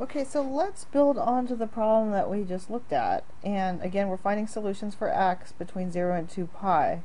Okay, so let's build onto the problem that we just looked at. And again, we're finding solutions for x between 0 and 2 pi.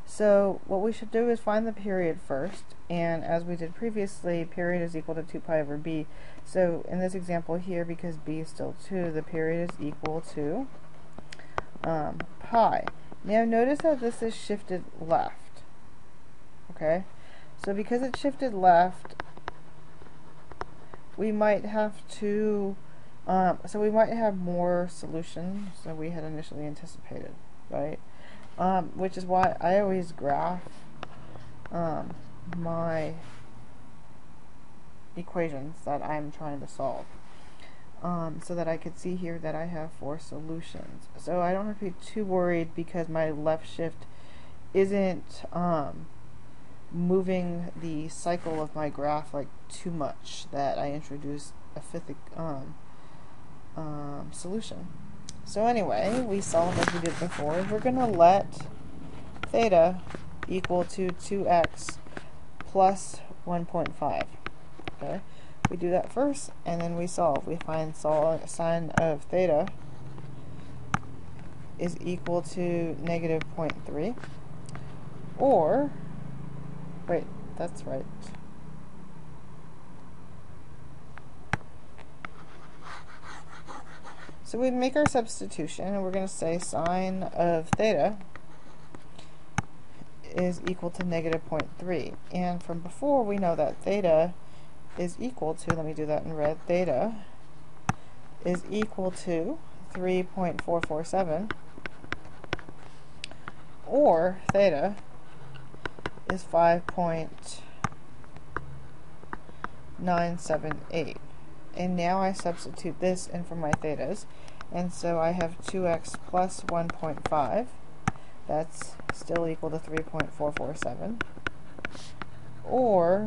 So what we should do is find the period first. And as we did previously, period is equal to 2 pi over b. So in this example here, because b is still 2, the period is equal to pi. Now notice that this is shifted left. Okay? So because it's shifted left, we might have to, so we might have more solutions than we had initially anticipated, right? Which is why I always graph my equations that I'm trying to solve, so that I could see here that I have 4 solutions. So I don't have to be too worried because my left shift isn't moving the cycle of my graph like too much that I introduce a 5th solution. So anyway, we solve as we did before. We're going to let theta equal to 2x plus 1.5. Okay, we do that first and then we solve. We find sine of theta is equal to negative 0.3, or wait, that's right. So we make our substitution, and we're going to say sine of theta is equal to negative 0.3. And from before, we know that theta is equal to, let me do that in red, theta is equal to 3.447, or theta is 5.978. And now I substitute this in for my thetas, and so I have 2x plus 1.5, that's still equal to 3.447, or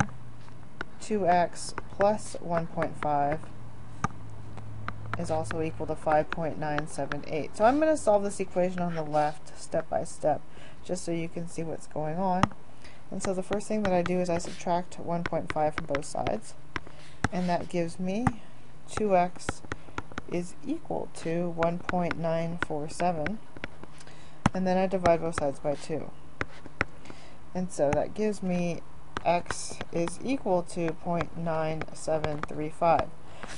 2x plus 1.5 is also equal to 5.978. So I'm going to solve this equation on the left step by step, just so you can see what's going on. And so the first thing that I do is I subtract 1.5 from both sides, and that gives me 2x is equal to 1.947, and then I divide both sides by 2. And so that gives me x is equal to 0.9735.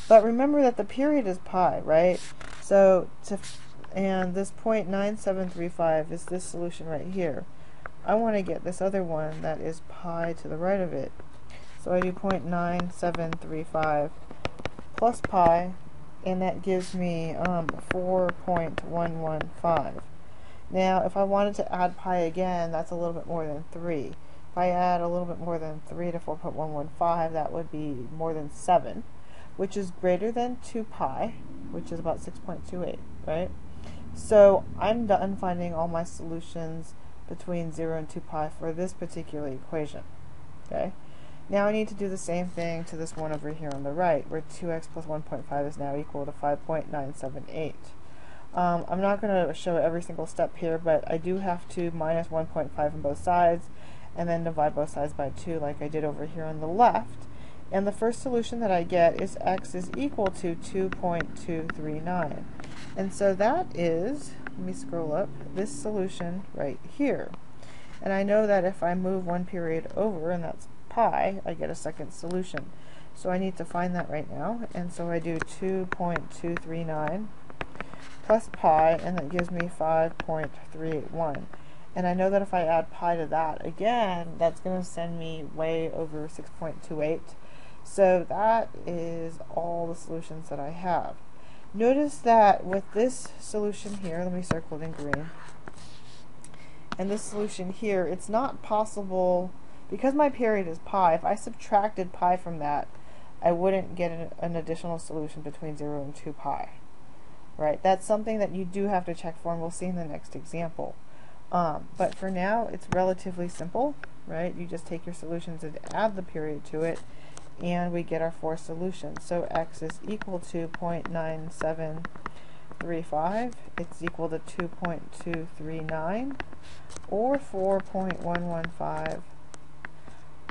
But remember that the period is pi, right? So and this 0.9735 is this solution right here. I want to get this other one that is pi to the right of it. So I do 0.9735 plus pi, and that gives me 4.115. Now, if I wanted to add pi again, that's a little bit more than 3. If I add a little bit more than 3 to 4.115, that would be more than 7, which is greater than 2 pi, which is about 6.28, right? So I'm done finding all my solutions between 0 and 2 pi for this particular equation. Okay. Now I need to do the same thing to this one over here on the right, where 2x plus 1.5 is now equal to 5.978. I'm not going to show every single step here, but I do have to minus 1.5 from both sides, and then divide both sides by 2 like I did over here on the left. And the first solution that I get is x is equal to 2.239. And so that is, let me scroll up, this solution right here. And I know that if I move one period over, and that's pi, I get a second solution. So I need to find that right now. And so I do 2.239 plus pi, and that gives me 5.381. And I know that if I add pi to that again, that's going to send me way over 6.28. So that is all the solutions that I have. Notice that with this solution here, let me circle it in green, and this solution here, it's not possible, because my period is pi, if I subtracted pi from that, I wouldn't get an additional solution between 0 and 2 pi. Right? That's something that you do have to check for, and we'll see in the next example. But for now, it's relatively simple, right? You just take your solutions and add the period to it, and we get our 4 solutions. So x is equal to 0.9735. It's equal to 2.239, or 4.115,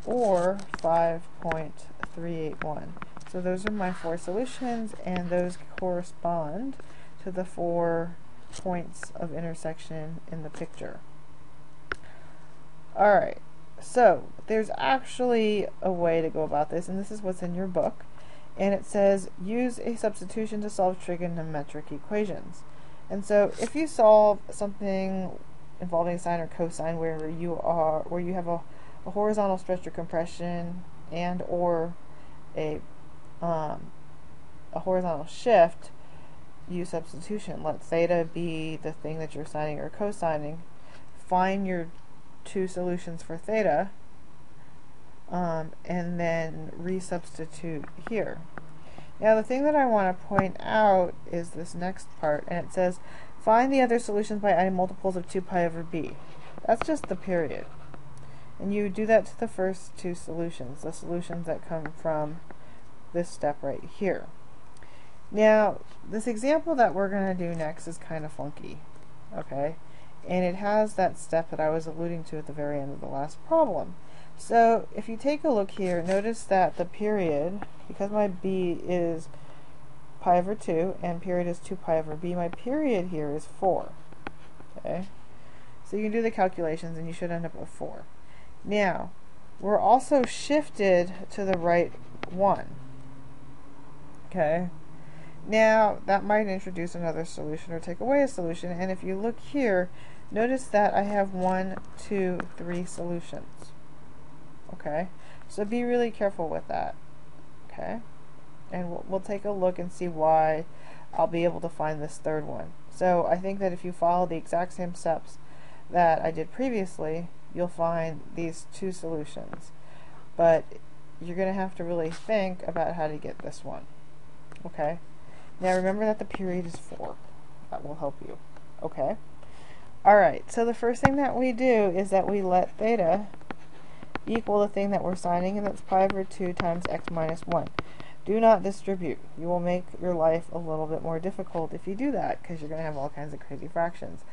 or 5.381. So those are my 4 solutions, and those correspond to the 4 points of intersection in the picture. Alright, so there's actually a way to go about this, and this is what's in your book. And it says, use a substitution to solve trigonometric equations. And so if you solve something involving sine or cosine where you have a horizontal stretch or compression and or a horizontal shift, use substitution. Let theta be the thing that you're sining or cosigning. Find your 2 solutions for theta, and then resubstitute here. Now the thing that I want to point out is this next part, and it says find the other solutions by adding multiples of 2 pi over b. That's just the period. And you do that to the first 2 solutions, the solutions that come from this step right here. Now, this example that we're going to do next is kind of funky, okay? And it has that step that I was alluding to at the very end of the last problem. So, if you take a look here, notice that the period, because my b is pi over 2 and period is 2 pi over b, my period here is 4, okay? So you can do the calculations and you should end up with 4. Now, we're also shifted to the right 1. Okay. Now, that might introduce another solution or take away a solution. And if you look here, notice that I have 1, 2, 3 solutions. Okay. So be really careful with that. Okay. And we'll take a look and see why I'll be able to find this third one. So I think that if you follow the exact same steps that I did previously, you'll find these 2 solutions. But you're going to have to really think about how to get this one. Okay? Now remember that the period is 4. That will help you. Okay? Alright, so the first thing that we do is that we let theta equal the thing that we're signing, and that's pi over 2 times x minus 1. Do not distribute. You will make your life a little bit more difficult if you do that, because you're going to have all kinds of crazy fractions.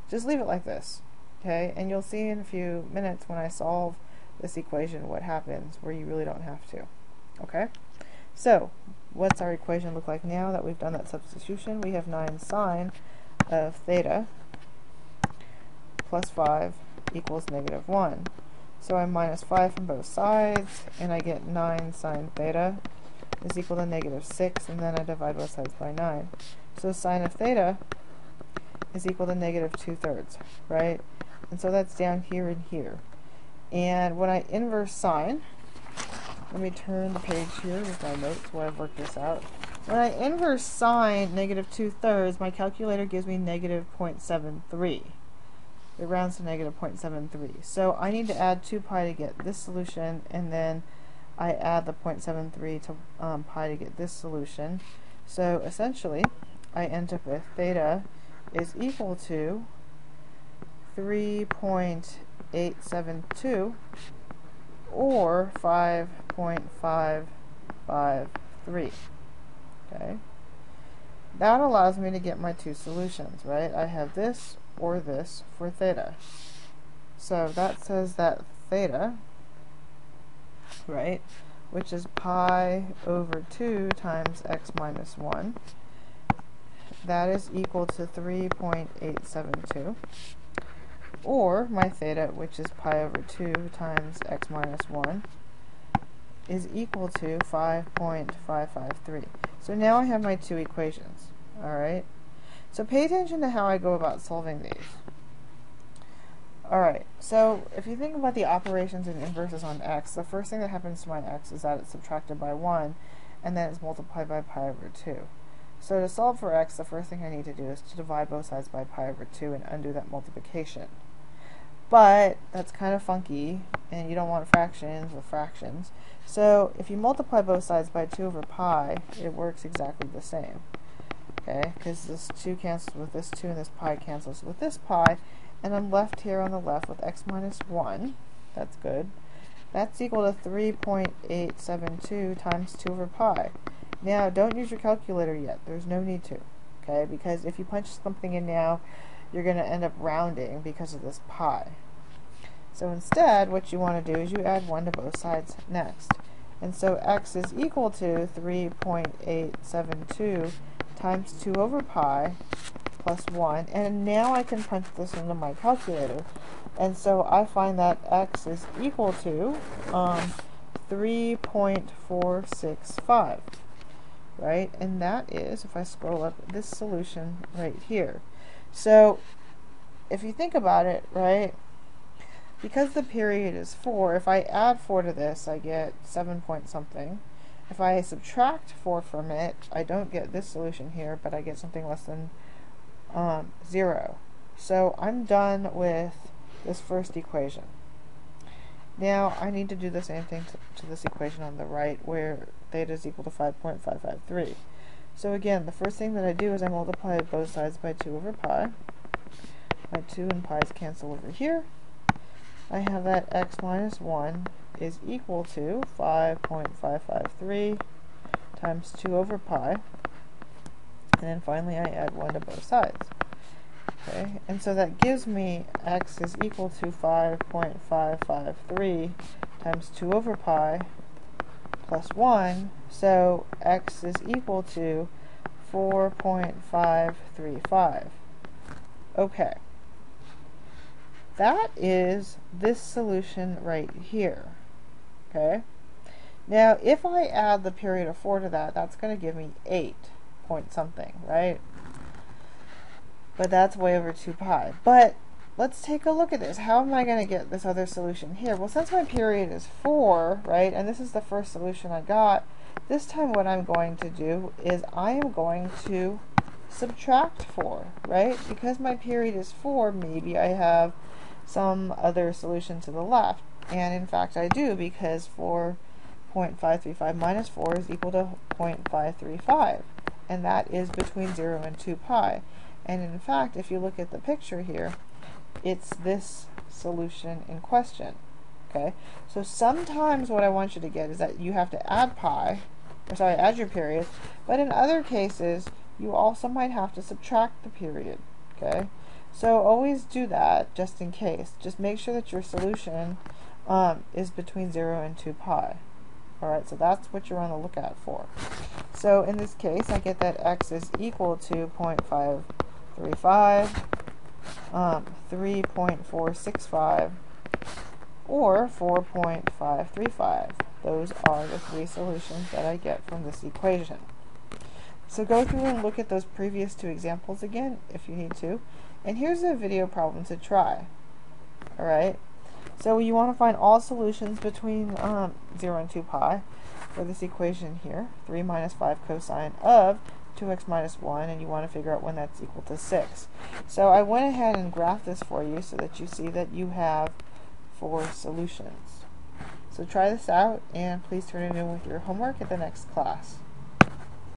Just leave it like this. Okay? And you'll see in a few minutes when I solve this equation what happens where you really don't have to. Okay? So, what's our equation look like now that we've done that substitution? We have 9 sine of theta plus 5 equals negative 1. So I minus 5 from both sides, and I get 9 sine theta is equal to negative 6, and then I divide both sides by 9. So sine of theta is equal to negative 2/3, right? And so that's down here and here. And when I inverse sine, let me turn the page here with my notes where I've worked this out. When I inverse sine negative 2/3, my calculator gives me negative 0.73. It rounds to negative 0.73. So I need to add 2 pi to get this solution, and then I add the 0.73 to pi to get this solution. So essentially, I end up with theta is equal to 3.872 or 5.553. Okay? That allows me to get my 2 solutions, right? I have this or this for theta. So that says that theta, right, which is pi over 2 times x minus 1, that is equal to 3.872. Or my theta, which is pi over 2 times x minus 1, is equal to 5.553. So now I have my 2 equations. Alright? So pay attention to how I go about solving these. Alright, so if you think about the operations and inverses on x, the first thing that happens to my x is that it's subtracted by 1, and then it's multiplied by pi over 2. So to solve for x, the first thing I need to do is to divide both sides by pi over 2 and undo that multiplication. But that's kind of funky, and you don't want fractions with fractions. So if you multiply both sides by 2 over pi, it works exactly the same. Okay, because this 2 cancels with this 2 and this pi cancels with this pi, and I'm left here on the left with x minus 1. That's good. That's equal to 3.872 times 2 over pi. Now, don't use your calculator yet. There's no need to, okay? Because if you punch something in now, you're going to end up rounding because of this pi. So instead, what you want to do is you add 1 to both sides next. And so x is equal to 3.872 times 2 over pi plus 1. And now I can punch this into my calculator. And so I find that x is equal to 3.465, right? And that is, if I scroll up, this solution right here. So if you think about it, right, because the period is 4, if I add 4 to this, I get 7 point something. If I subtract 4 from it, I don't get this solution here, but I get something less than 0. So I'm done with this first equation. Now I need to do the same thing to this equation on the right, where theta is equal to 5.553. So again, the first thing that I do is I multiply both sides by 2 over pi. My 2 and pi's cancel over here. I have that x minus 1 is equal to 5.553 times 2 over pi. And then finally I add 1 to both sides. Okay, and so that gives me x is equal to 5.553 times 2 over pi plus 1. So x is equal to 4.535. Okay. That is this solution right here. Okay. Now, if I add the period of 4 to that, that's going to give me 8 point something, right? But that's way over 2 pi. But let's take a look at this. How am I going to get this other solution here? Well, since my period is 4, right, and this is the first solution I got, this time what I'm going to do is I am going to subtract 4, right? Because my period is 4, maybe I have some other solution to the left. And in fact I do, because 4.535 minus 4 is equal to 0.535. And that is between 0 and 2 pi. And in fact, if you look at the picture here, it's this solution in question. Okay? So sometimes what I want you to get is that you have to add add your period, but in other cases, you also might have to subtract the period. Okay? So always do that, just in case. Just make sure that your solution is between 0 and 2 pi. Alright, so that's what you're on the lookout for. So in this case, I get that x is equal to 0.535, 3.465, or 4.535. Those are the 3 solutions that I get from this equation. So go through and look at those previous 2 examples again, if you need to. And here's a video problem to try. Alright? So you want to find all solutions between 0 and 2 pi for this equation here, 3 minus 5 cosine of 2x minus 1, and you want to figure out when that's equal to 6. So I went ahead and graphed this for you so that you see that you have 4 solutions. So try this out, and please turn it in with your homework at the next class.